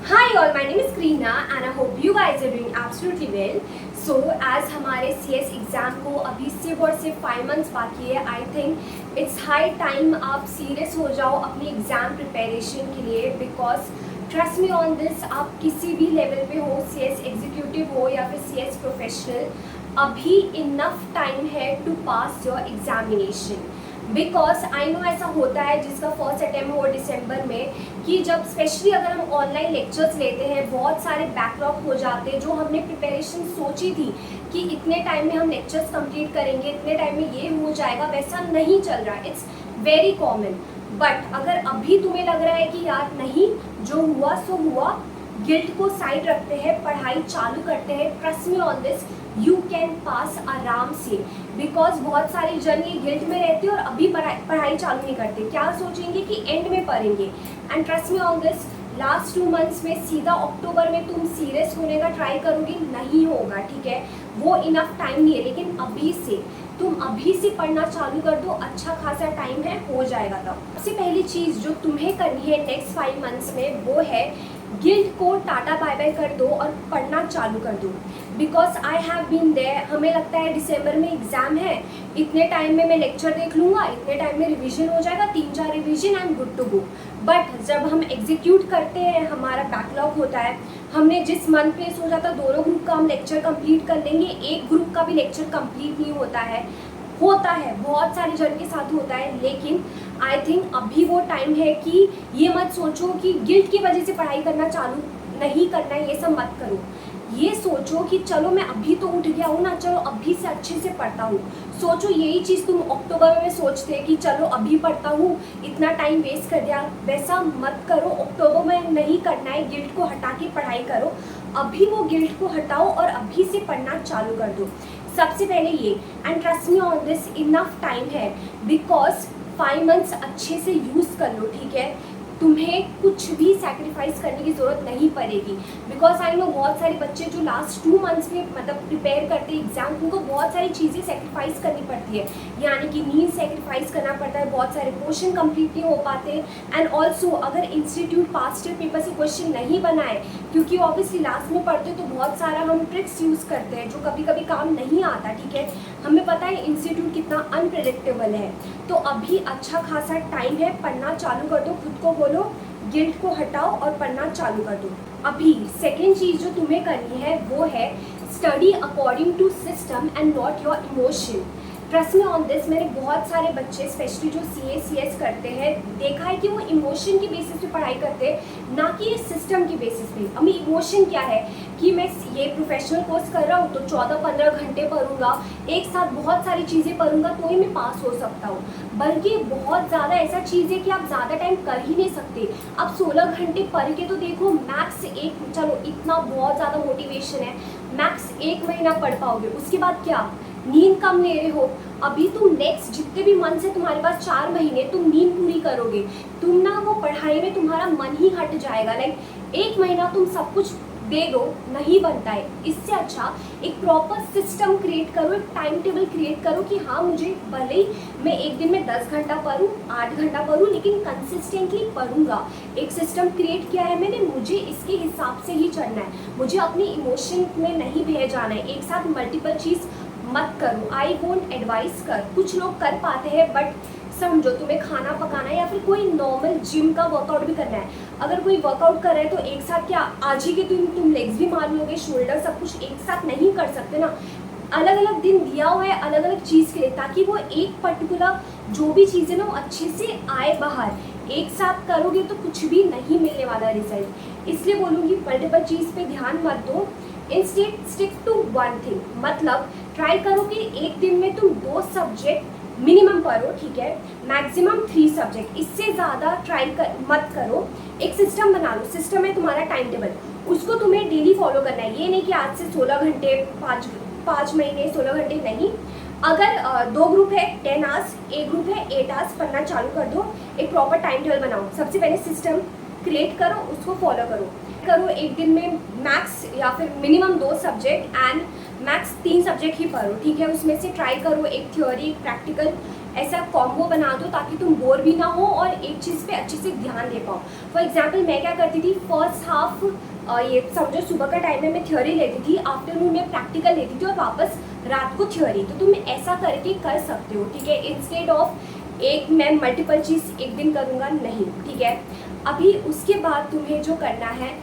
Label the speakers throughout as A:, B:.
A: Hi all, my name is Karina and I hope you guys are doing absolutely well. So as हमारे CS exam को अभी सिर्फ और सिर्फ 5 months बाकी है, I think it's high time आप सीरियस हो जाओ अपनी एग्ज़ाम प्रिपरेशन के लिए, because trust me on this, आप किसी भी लेवल पे हो, CS एग्जीक्यूटिव हो या फिर CS प्रोफेशनल, अभी इनफ टाइम है to pass your examination. Because I know ऐसा होता है जिसका फर्स्ट अटैम्प्ट हो दिसंबर में, कि जब स्पेशली अगर हम ऑनलाइन लेक्चर्स लेते हैं बहुत सारे बैकलॉग हो जाते हैं। जो हमने प्रिपरेशन सोची थी कि इतने टाइम में हम लेक्चर्स कंप्लीट करेंगे, इतने टाइम में ये हो जाएगा, वैसा नहीं चल रहा है। It's very common. बट अगर अभी तुम्हें लग रहा है कि यार नहीं, जो हुआ सो हुआ, गिल्ट को साइड रखते हैं, पढ़ाई चालू करते हैं, trust me on this, you can pass आराम से। बिकॉज बहुत सारे जन ये गिल्ट में रहते हैं और अभी पढ़ाई चालू नहीं करते, क्या सोचेंगे कि एंड में पढ़ेंगे। And trust me on this, last 2 months में सीधा अक्टूबर में तुम सीरियस होने का ट्राई करोगे, नहीं होगा, ठीक है, वो इनफ टाइम नहीं है। लेकिन अभी से तुम अभी से पढ़ना चालू कर दो, अच्छा खासा टाइम है, हो जाएगा। तब सबसे पहली चीज़ जो तुम्हें करनी है नेक्स्ट 5 मंथ्स में, वो है गिल्ट को टाटा बाय बाय कर दो और पढ़ना चालू कर दो। Because I have been there. हमें लगता है दिसंबर में एग्ज़ाम है, इतने टाइम में मैं लेक्चर देख लूँगा, इतने टाइम में रिवीजन हो जाएगा, 3-4 revision, I am good to go. But जब हम एग्जीक्यूट करते हैं, हमारा बैकलॉग होता है, हमने जिस मंथ पे सोचा था 2 ग्रुप का हम लेक्चर कंप्लीट कर लेंगे, एक ग्रुप का भी लेक्चर कंप्लीट नहीं होता है बहुत सारे जन के साथ होता है। लेकिन आई थिंक अभी वो टाइम है कि ये मत सोचो कि गिल्ट की वजह से पढ़ाई करना चालू नहीं करना है, ये सब मत करो। ये सोचो कि चलो मैं अभी तो उठ गया हूँ ना, चलो अभी से अच्छे से पढ़ता हूँ। सोचो यही चीज़ तुम अक्टूबर में सोचते कि चलो अभी पढ़ता हूँ, इतना टाइम वेस्ट कर दिया, वैसा मत करो। अक्टूबर में नहीं करना है, गिल्ट को हटा के पढ़ाई करो। अभी वो गिल्ट को हटाओ और अभी से पढ़ना चालू कर दो, सबसे पहले ये। And trust me on this, enough time है, बिकॉज 5 मंथ्स अच्छे से यूज़ कर लो, ठीक है। तुम्हें कुछ भी सैक्रिफाइस करने की ज़रूरत नहीं पड़ेगी। बिकॉज आई नो बहुत सारे बच्चे जो लास्ट 2 मंथ्स में मतलब प्रिपेयर करते हैं एग्जाम, उनको बहुत सारी चीज़ें सैक्रिफाइस करनी पड़ती है, यानी कि नींद सैक्रिफाइस करना पड़ता है, बहुत सारे पोर्शन कंप्लीट नहीं हो पाते। एंड ऑल्सो अगर इंस्टीट्यूट पास्ट ईयर पेपर से क्वेश्चन नहीं बनाए, क्योंकि ऑब्वियसली लास्ट में पढ़ते तो बहुत सारा हम ट्रिक्स यूज़ करते हैं जो कभी कभी काम नहीं आता, ठीक है। हमें पता है इंस्टीट्यूट कितना अनप्रेडिक्टेबल है। तो अभी अच्छा खासा टाइम है, पढ़ना चालू कर दो, खुद को बोलो गिल्ट को हटाओ और पढ़ना चालू कर दो। अभी सेकेंड चीज़ जो तुम्हें करनी है वो है study according to system and not your emotion. Trust me on this, मैंने बहुत सारे बच्चे स्पेशली जो CS करते हैं देखा है कि वो इमोशन के बेसिस पे पढ़ाई करते हैं, ना कि सिस्टम के बेसिस पे। अभी इमोशन क्या है कि मैं ये प्रोफेशनल कोर्स कर रहा हूँ तो 14-15 घंटे पढ़ूंगा, एक साथ बहुत सारी चीज़ें पढ़ूंगा तो ही मैं पास हो सकता हूँ। बल्कि बहुत ज़्यादा ऐसा चीज़ है कि आप ज़्यादा टाइम कर ही नहीं सकते। आप 16 घंटे पढ़ के तो देखो, मैक्स एक, चलो इतना बहुत ज़्यादा मोटिवेशन है, मैक्स 1 महीना पढ़ पाओगे, उसके बाद क्या, नींद कम ले रहे हो। अभी तुम नेक्स्ट जितने भी मंथ है तुम्हारे पास 4 महीने, तुम नींद पूरी करोगे, तुम ना वो पढ़ाई में तुम्हारा मन ही हट जाएगा। लाइक 1 महीना तुम सब कुछ दे दो, नहीं बनता है। इससे अच्छा एक प्रॉपर सिस्टम क्रिएट करो, एक टाइम टेबल क्रिएट करो कि हाँ मुझे भले ही मैं एक दिन में 10 घंटा पढूं, 8 घंटा पढूं, लेकिन कंसिस्टेंटली पढ़ूंगा। एक सिस्टम क्रिएट किया है मैंने, मुझे इसके हिसाब से ही चलना है, मुझे अपनी इमोशन में नहीं बह जाना है। एक साथ मल्टीपल चीज़ मत करो, आई वोंट एडवाइस कर। कुछ लोग कर पाते हैं, बट समझो तुम्हें खाना पकाना है या फिर कोई नॉर्मल जिम का वर्कआउट भी करना है, अगर कोई वर्कआउट कर रहा है तो एक साथ क्या आज ही के तुम लेग्स भी मार लोगे, शोल्डर, सब कुछ एक साथ नहीं कर सकते ना। अलग अलग दिन दिया हुआ है अलग अलग चीज़ के लिए, ताकि वो एक पर्टिकुलर जो भी चीज़ है ना वो अच्छे से आए बाहर। एक साथ करोगे तो कुछ भी नहीं मिलने वाला रिजल्ट। इसलिए बोलूँगी मल्टीपल चीज़ पे ध्यान मत दो, instead stick to one thing. मतलब ट्राई करो कि एक दिन में तुम 2 सब्जेक्ट मिनिमम पढ़ो, ठीक है, मैक्सिमम 3 सब्जेक्ट, इससे ज़्यादा मत करो। एक सिस्टम बना लो, सिस्टम है तुम्हारा टाइम टेबल, उसको तुम्हें डेली फॉलो करना है। ये नहीं कि आज से 16 घंटे 5 महीने 16 घंटे नहीं। अगर 2 ग्रुप है 10 आवर्स, एक ग्रुप है 8 आवर्स, पढ़ना चालू कर दो। एक प्रॉपर टाइम टेबल बनाओ, सबसे पहले सिस्टम क्रिएट करो, उसको फॉलो करो। एक दिन में मैक्स या फिर minimum 2 subject and max 3 subject ही पढ़ो, ठीक है। उसमें से ट्राई करो एक थ्योरी, एक प्रैक्टिकल, ऐसा कॉम्बो बना दो ताकि तुम बोर भी ना हो और एक चीज़ पे अच्छे से ध्यान दे पाओ। फॉर एग्जाम्पल मैं क्या करती थी, फर्स्ट हाफ ये समझो सुबह का टाइम में मैं थ्योरी लेती थी, आफ्टरनून में प्रैक्टिकल लेती थी और वापस रात को थ्योरी। तो तुम ऐसा करके कर सकते हो, ठीक है, इंस्टेड ऑफ एक मैं मल्टीपल चीज़ एक दिन करूँगा, नहीं, ठीक है। अभी उसके बाद तुम्हें जो करना है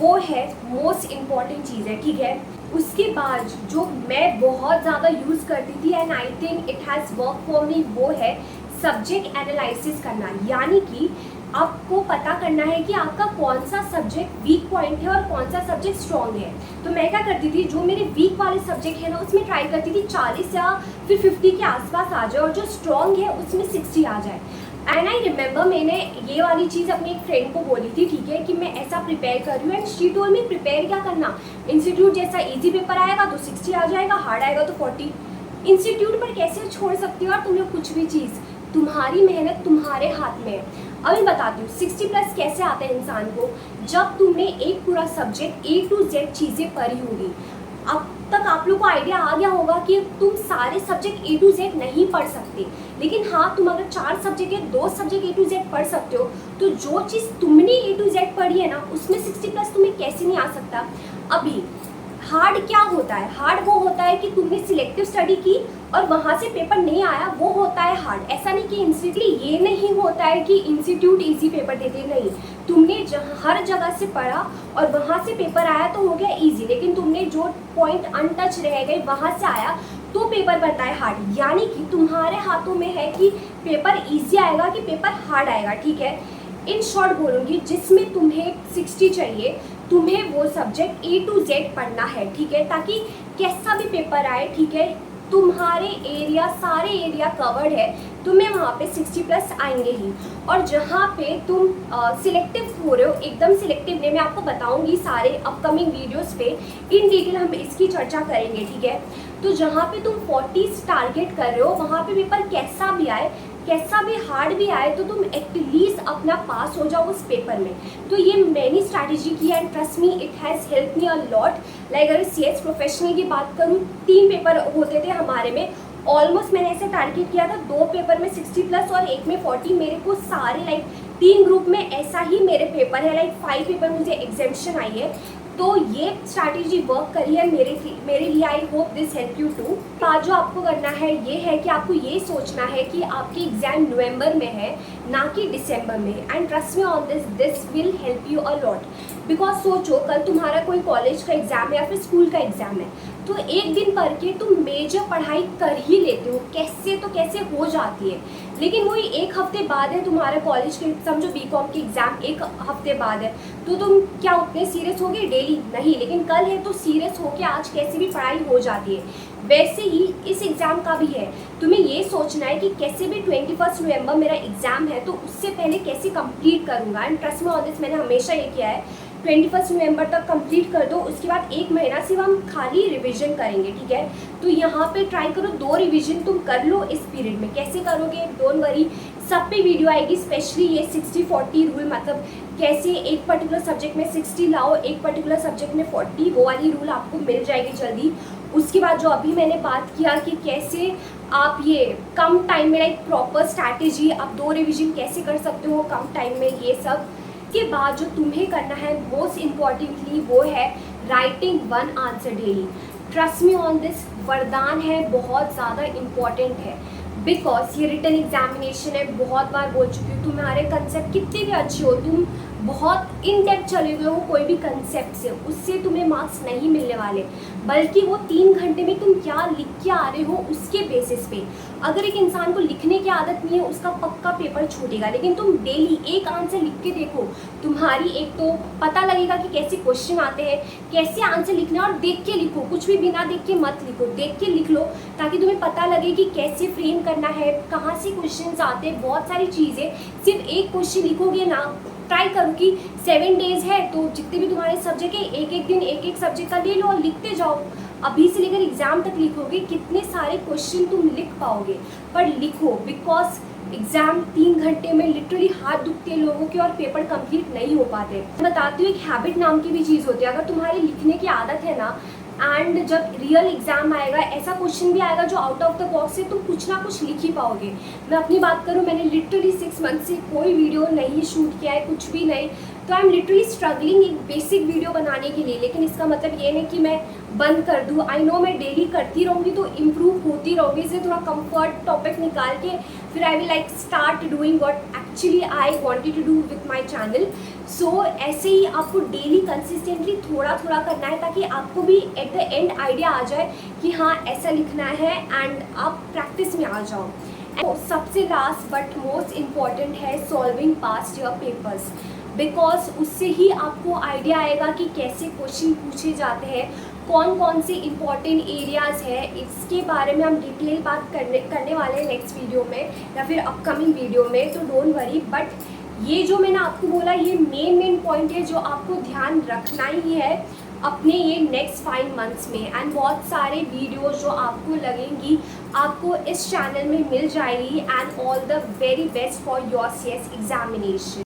A: वो है मोस्ट इम्पॉर्टेंट चीज़ है, ठीक है। उसके बाद जो मैं बहुत ज़्यादा यूज़ करती थी and I think it has work for me, वो है सब्जेक्ट एनालिसिस करना। यानी कि आपको पता करना है कि आपका कौन सा सब्जेक्ट वीक पॉइंट है और कौन सा सब्जेक्ट स्ट्रॉन्ग है। तो मैं क्या करती थी, जो मेरे वीक वाले सब्जेक्ट है ना उसमें ट्राई करती थी 40 या फिर 50 के आसपास आ जाए और जो स्ट्रॉन्ग है उसमें 60 आ जाए। एंड आई रिमेंबर मैंने ये वाली चीज़ अपने एक फ्रेंड को बोली थी, ठीक है, कि मैं ऐसा प्रिपेयर कर रही हूँ and she told me prepare क्या करना, इंस्टीट्यूट जैसा इजी पेपर आएगा तो 60 आ जाएगा, हार्ड आएगा तो 40। इंस्टीट्यूट पर कैसे छोड़ सकती हो और तुम लोग कुछ भी चीज़, तुम्हारी मेहनत तुम्हारे हाथ में है। अभी बताती हूँ 60+ कैसे आता है इंसान को, जब तुमने एक पूरा सब्जेक्ट A to Z चीज़ें पढ़ी होगी। अब तक आप लोग को आइडिया आ गया होगा कि तुम सारे सब्जेक्ट A to Z नहीं पढ़ सकते, लेकिन हाँ तुम अगर 4 सब्जेक्ट या 2 सब्जेक्ट A to Z पढ़ सकते हो, तो जो चीज़ तुमने A to Z पढ़ी है ना उसमें 60+ तुम्हें कैसे नहीं आ सकता। अभी हार्ड क्या होता है, हार्ड वो होता है कि तुमने सिलेक्टिव स्टडी की और वहाँ से पेपर नहीं आया, वो होता है हार्ड। ऐसा नहीं कि इंस्टीट्यूट, ये नहीं होता है कि इंस्टीट्यूट इजी पेपर देते, नहीं, तुमने जहाँ हर जगह से पढ़ा और वहाँ से पेपर आया तो हो गया इजी, लेकिन तुमने जो पॉइंट अनटच रह गए वहाँ से आया तो पेपर बनता है हार्ड। यानी कि तुम्हारे हाथों में है कि पेपर ईजी आएगा कि पेपर हार्ड आएगा, ठीक है। इन शॉर्ट बोलूँगी, जिसमें तुम्हें 60 चाहिए, तुम्हें वो सब्जेक्ट A to Z पढ़ना है, ठीक है, ताकि कैसा भी पेपर आए, ठीक है, तुम्हारे एरिया सारे एरिया कवर्ड है, तुम्हें वहाँ पे 60+ आएंगे ही। और जहाँ पे तुम सिलेक्टिव हो रहे हो, एकदम सिलेक्टिव नहीं, मैं आपको बताऊँगी सारे अपकमिंग वीडियोस पे इन डिटेल हम इसकी चर्चा करेंगे, ठीक है। तो जहाँ पे तुम 40 टारगेट कर रहे हो, वहाँ पे पेपर कैसा भी आए, कैसा भी हार्ड भी आए, तो तुम एटलीस्ट अपना पास हो जाओ उस पेपर में। तो ये मैंने स्ट्रैटेजी की है and trust me it has help me a lot. Like अगर CS प्रोफेशनल की बात करूँ, 3 पेपर होते थे हमारे में, ऑलमोस्ट मैंने ऐसे टारगेट किया था 2 पेपर में 60+ और एक में 40। मेरे को सारे लाइक 3 ग्रुप में ऐसा ही मेरे पेपर है, लाइक 5 पेपर मुझे एग्जामिनेशन आई है। तो ये स्ट्रैटेजी वर्क करी है मेरे लिए। I hope this help you too. बात जो आपको करना है ये है कि आपको ये सोचना है कि आपकी एग्जाम नवंबर में है ना कि दिसंबर में, and trust me on this will help you a lot. Because सोचो कल तुम्हारा कोई कॉलेज का एग्ज़ाम है या फिर स्कूल का एग्ज़ाम है, तो एक दिन पढ़ के तुम मेजर पढ़ाई कर ही लेते हो, कैसे तो कैसे हो जाती है, लेकिन वही एक हफ्ते बाद है तुम्हारे कॉलेज के, समझो BCom के एग्ज़ाम एक हफ्ते बाद है, तो तुम क्या उतने सीरियस हो गए डेली? नहीं, लेकिन कल है तो सीरियस हो के आज कैसे भी पढ़ाई हो जाती है। वैसे ही इस एग्ज़ाम का भी है, तुम्हें ये सोचना है कि कैसे भी 21 नवंबर मेरा एग्ज़ाम है तो उससे पहले कैसे कंप्लीट करूँगा। And trust me on this, मैंने हमेशा ये किया है, 21 नवंबर तक कंप्लीट कर दो, उसके बाद 1 महीना सिर्फ हम खाली रिवीजन करेंगे, ठीक है। तो यहाँ पे ट्राई करो 2 रिवीजन तुम कर लो इस पीरियड में। कैसे करोगे डोंट वरी, सब पे वीडियो आएगी, स्पेशली ये 60-40 रूल, मतलब कैसे एक पर्टिकुलर सब्जेक्ट में 60 लाओ, एक पर्टिकुलर सब्जेक्ट में 40, वो वाली रूल आपको मिल जाएगी जल्दी। उसके बाद जो अभी मैंने बात किया कि कैसे आप ये कम टाइम में लाइक प्रॉपर स्ट्रैटेजी, आप 2 रिवीजन कैसे कर सकते हो कम टाइम में, ये सब के बाद जो तुम्हें करना है मोस्ट इम्पॉर्टेंटली वो है writing 1 answer daily. Trust me on this, वरदान है, बहुत ज़्यादा इम्पॉर्टेंट है, बिकॉज ये रिटन एग्जामिनेशन है। बहुत बार बोल चुकी हूँ, तुम्हारे कंसेप्ट कितने भी अच्छे हो, तुम बहुत इन डेप्थ चले गए हो कोई भी कंसेप्ट से, उससे तुम्हें मार्क्स नहीं मिलने वाले, बल्कि वो 3 घंटे में तुम क्या लिख के आ रहे हो उसके बेसिस पे। अगर एक इंसान को लिखने की आदत नहीं है उसका पक्का पेपर छूटेगा, लेकिन तुम डेली एक आंसर लिख के देखो, तुम्हारी एक तो पता लगेगा कि कैसे क्वेश्चन आते हैं, कैसे आंसर लिखना है, और देख के लिखो, कुछ भी बिना देख के मत लिखो, देख के लिख लो ताकि तुम्हें पता लगे कि कैसे फ्रेम करना है, कहाँ से क्वेश्चन आते हैं, बहुत सारी चीज़ें। सिर्फ एक क्वेश्चन लिखोगे ना, ट्राई करो कि 7 डेज है तो जितने भी तुम्हारे सब्जेक्ट है एक एक दिन एक एक सब्जेक्ट का ले लो और लिखते जाओ। अभी से लेकर एग्जाम तक लिखोगे, कितने सारे क्वेश्चन तुम लिख पाओगे, पर लिखो, बिकॉज एग्जाम 3 घंटे में लिटरली हाथ दुखते हैं लोगों के और पेपर कंप्लीट नहीं हो पाते। मैं बताती हूँ, एक हैबिट नाम की भी चीज़ होती है। अगर तुम्हारी लिखने की आदत है ना, एंड जब रियल एग्जाम आएगा ऐसा क्वेश्चन भी आएगा जो आउट ऑफ द बॉक्स है, तुम कुछ ना कुछ लिख ही पाओगे। मैं अपनी बात करूँ, मैंने लिटरली 6 मंथ से कोई वीडियो नहीं शूट किया है, कुछ भी नहीं। तो आई एम लिटरली स्ट्रगलिंग एक बेसिक वीडियो बनाने के लिए, लेकिन इसका मतलब ये नहीं कि मैं बंद कर दूँ। आई नो मैं डेली करती रहूँगी तो इम्प्रूव होती रहूँगी, इससे थोड़ा कंफर्ट टॉपिक निकाल के फिर I will like start doing what actually I wanted to do with my channel. So ऐसे ही आपको डेली कंसिस्टेंटली थोड़ा थोड़ा करना है, ताकि आपको भी एट द एंड आइडिया आ जाए कि हाँ ऐसा लिखना है, एंड आप प्रैक्टिस में आ जाओ। सबसे लास्ट बट मोस्ट इम्पॉर्टेंट है solving past your papers, because उससे ही आपको आइडिया आएगा कि कैसे क्वेश्चन पूछे जाते हैं, कौन कौन से इम्पॉर्टेंट एरियाज़ है। इसके बारे में हम डिटेल बात करने वाले हैं नेक्स्ट वीडियो में या फिर अपकमिंग वीडियो में, तो डोंट वरी। बट ये जो मैंने आपको बोला ये मेन पॉइंट है जो आपको ध्यान रखना ही है अपने ये नेक्स्ट 5 मंथ्स में। एंड बहुत सारे वीडियोज जो आपको लगेंगी आपको इस चैनल में मिल जाएगी। And all the very best for your CS examination.